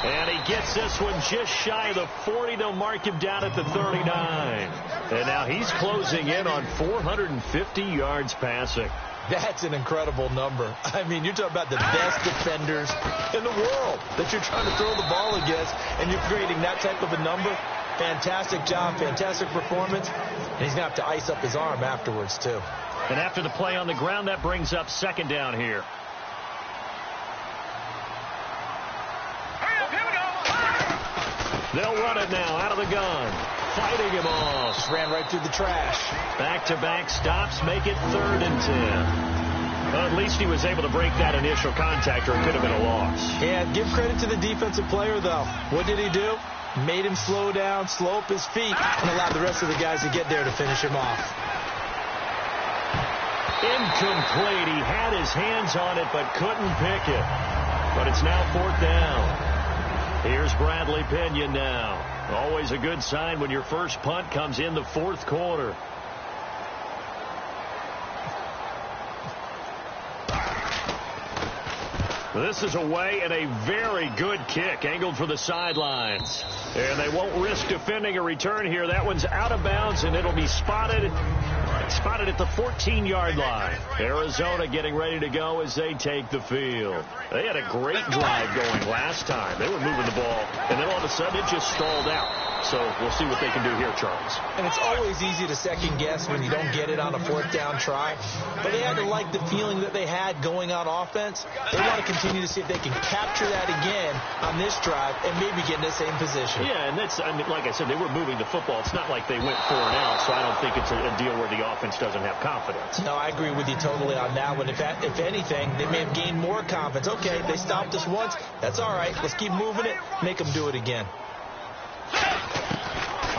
And he gets this one just shy of the 40. They'll mark him down at the 39. And now he's closing in on 450 yards passing. That's an incredible number. I mean, you're talking about the best defenders in the world that you're trying to throw the ball against, and you're creating that type of a number. Fantastic job, fantastic performance. And he's going to have to ice up his arm afterwards, too. And after the play on the ground, that brings up 2nd down here. They'll run it now out of the gun. Fighting him off. Just ran right through the trash. Back-to-back stops make it 3rd and 10. Well, at least he was able to break that initial contact, or it could have been a loss. Yeah, give credit to the defensive player, though. What did he do? Made him slow down, slow up his feet, and allowed the rest of the guys to get there to finish him off. Incomplete. He had his hands on it, but couldn't pick it. But it's now 4th down. Here's Bradley Pinion now. Always a good sign when your first punt comes in the 4th quarter. This is away and a very good kick angled for the sidelines. And they won't risk defending a return here. That one's out of bounds, and it'll be spotted at the 14-yard line. Arizona getting ready to go as they take the field. They had a great drive going last time. They were moving the ball, and then all of a sudden it just stalled out. So we'll see what they can do here, Charles. And it's always easy to second guess when you don't get it on a 4th down try. But they had to like the feeling that they had going on offense. They want to continue to see if they can capture that again on this drive and maybe get in the same position. Yeah, and that's, I mean, like I said, they were moving the football. It's not like they went 4 and out, so I don't think it's a deal where the offense doesn't have confidence. No, I agree with you totally on that one. If anything, they may have gained more confidence. Okay, they stopped us once. That's all right. Let's keep moving it. Make them do it again.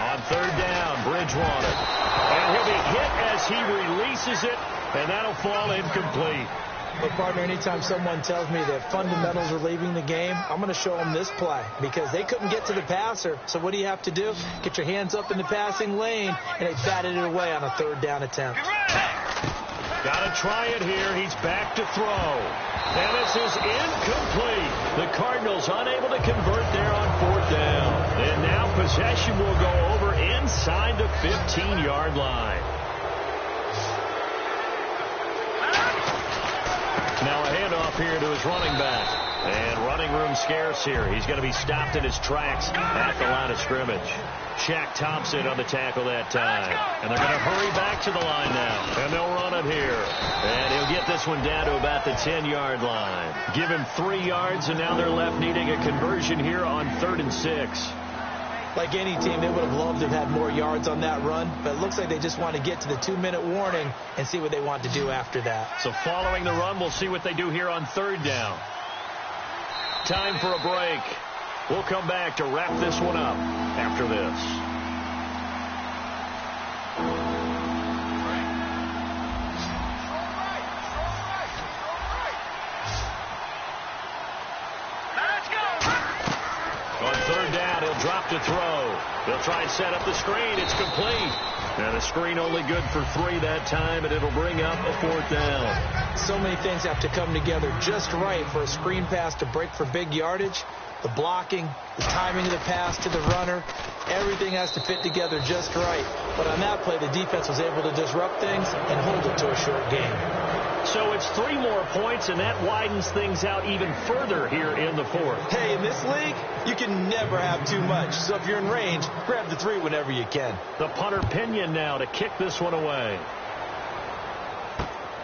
On 3rd down, Bridgewater. And he'll be hit as he releases it, and that'll fall incomplete. But, partner, anytime someone tells me that fundamentals are leaving the game, I'm going to show them this play because they couldn't get to the passer. So what do you have to do? Get your hands up in the passing lane, and they batted it away on a 3rd down attempt. Got to try it here. He's back to throw. And this is incomplete. The Cardinals unable to convert there on 4th down. And now possession will go over inside the 15-yard line. Now a handoff here to his running back. And running room scarce here. He's going to be stopped in his tracks at the line of scrimmage. Shaq Thompson on the tackle that time. And they're going to hurry back to the line now. And they'll run it here. And he'll get this one down to about the 10-yard line. Give him 3 yards, and now they're left needing a conversion here on 3rd and 6. Like any team, they would have loved to have had more yards on that run, but it looks like they just want to get to the 2-minute warning and see what they want to do after that. So following the run, we'll see what they do here on 3rd down. Time for a break. We'll come back to wrap this one up after this. On 3rd down, he'll drop to throw. He'll try and set up the screen. It's complete. And the screen only good for 3 that time, and it'll bring up a 4th down. So many things have to come together just right for a screen pass to break for big yardage. The blocking, the timing of the pass to the runner, everything has to fit together just right. But on that play, the defense was able to disrupt things and hold it to a short game. So it's 3 more points, and that widens things out even further here in the 4th. Hey, in this league, you can never have too much. So if you're in range, grab the 3 whenever you can. The punter Pinion now to kick this one away.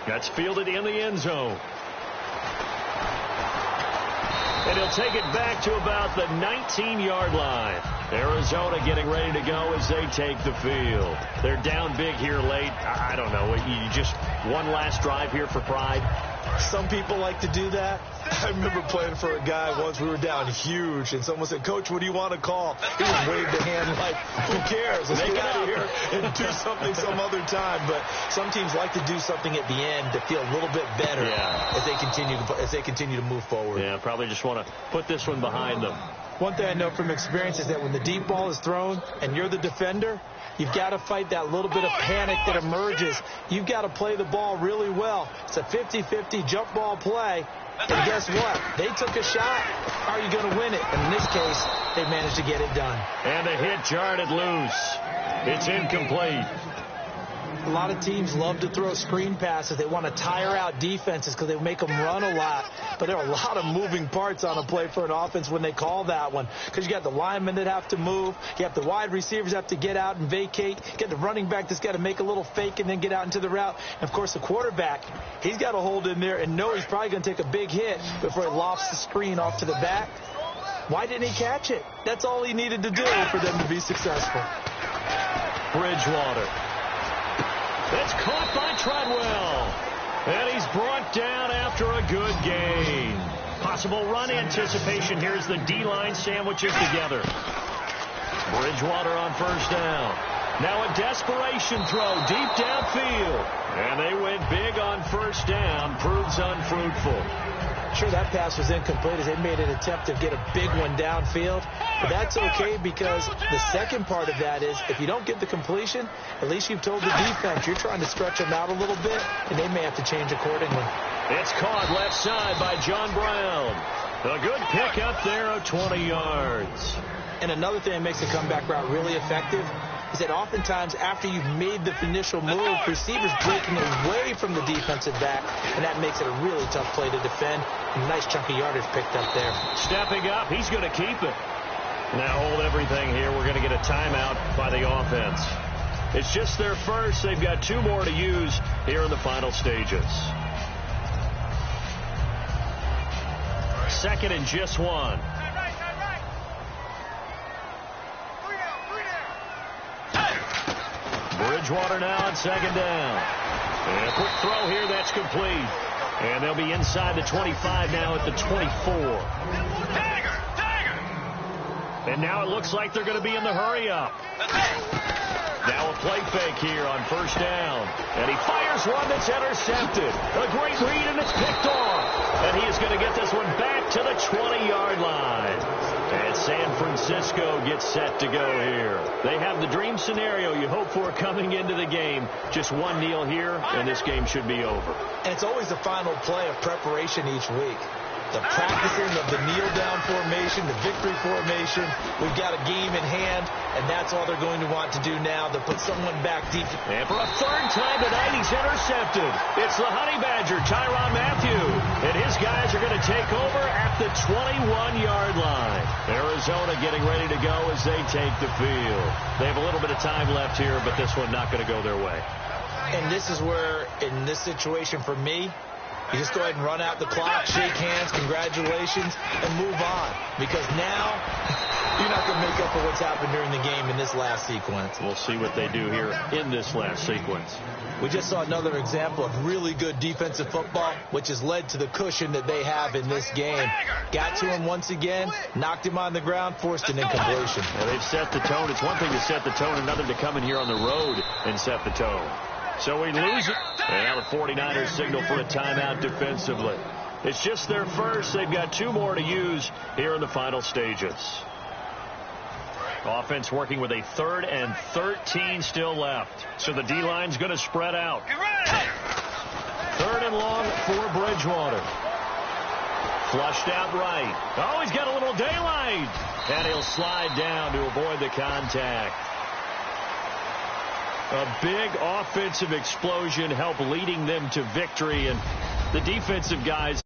That's fielded in the end zone. And he'll take it back to about the 19-yard line. Arizona getting ready to go as they take the field. They're down big here late. I don't know. You just one last drive here for pride. Some people like to do that. I remember playing for a guy once. We were down huge, and someone said, "Coach, what do you want to call?" He just waved a hand like, "Who cares? Let's get out of here and do something some other time." But some teams like to do something at the end to feel a little bit better as they continue to move forward. Yeah, probably just want to put this one behind them. One thing I know from experience is that when the deep ball is thrown and you're the defender, you've got to fight that little bit of panic that emerges. You've got to play the ball really well. It's a 50-50 jump ball play. And guess what? They took a shot. Are you going to win it? And in this case, they managed to get it done. And the hit jarred it loose. It's incomplete. A lot of teams love to throw screen passes. They want to tire out defenses because they make them run a lot. But there are a lot of moving parts on a play for an offense when they call that one. Because you got the linemen that have to move. You have the wide receivers have to get out and vacate. You got the running back that's got to make a little fake and then get out into the route. And, of course, the quarterback, he's got to hold in there and know he's probably going to take a big hit before he lofts the screen off to the back. Why didn't he catch it? That's all he needed to do for them to be successful. Bridgewater. It's caught by Treadwell. And he's brought down after a good gain. Possible run anticipation. Here's the D-line sandwiches together. Bridgewater on 1st down. Now a desperation throw deep downfield. And they went big on 1st down. Proves unfruitful. Sure, that pass was incomplete as they made an attempt to get a big one downfield. But that's okay because the second part of that is if you don't get the completion, at least you've told the defense you're trying to stretch them out a little bit, and they may have to change accordingly. It's caught left side by John Brown. A good pick up there of 20 yards. And another thing that makes the comeback route really effective is that oftentimes after you've made the initial move, receivers breaking away from the defensive back, and that makes it a really tough play to defend. And a nice chunk of yardage picked up there. Stepping up, he's going to keep it. Now hold everything here. We're going to get a timeout by the offense. It's just their first. They've got 2 more to use here in the final stages. 2nd and just 1. Bridgewater now on 2nd down. And a quick throw here, that's complete. And they'll be inside the 25 now at the 24. And now it looks like they're going to be in the hurry-up. Now a play fake here on 1st down. And he fires one that's intercepted. A great read, and it's picked off. And he is going to get this one back to the 20-yard line. And San Francisco gets set to go here. They have the dream scenario you hope for coming into the game. Just one kneel here, and this game should be over. And it's always the final play of preparation each week. The practicing of the kneel-down formation, the victory formation. We've got a game in hand, and that's all they're going to want to do now, to put someone back deep. And for a 3rd time tonight, he's intercepted. It's the Honey Badger, Tyrann Mathieu. And his guys are going to take over at the 21-yard line. Arizona getting ready to go as they take the field. They have a little bit of time left here, but this one not going to go their way. And this is where, in this situation for me, you just go ahead and run out the clock, shake hands, congratulations, and move on. Because now you're not going to make up for what's happened during the game in this last sequence. We'll see what they do here in this last sequence. We just saw another example of really good defensive football, which has led to the cushion that they have in this game. Got to him once again, knocked him on the ground, forced an incompletion. Well, they've set the tone. It's one thing to set the tone, another to come in here on the road and set the tone. So we lose it. And now the 49ers signal for a timeout defensively. It's just their first. They've got 2 more to use here in the final stages. Offense working with a 3rd and 13 still left. So the D-line's going to spread out. 3rd and long for Bridgewater. Flushed out right. Oh, he's got a little daylight. And he'll slide down to avoid the contact. A big offensive explosion helped leading them to victory, and the defensive guys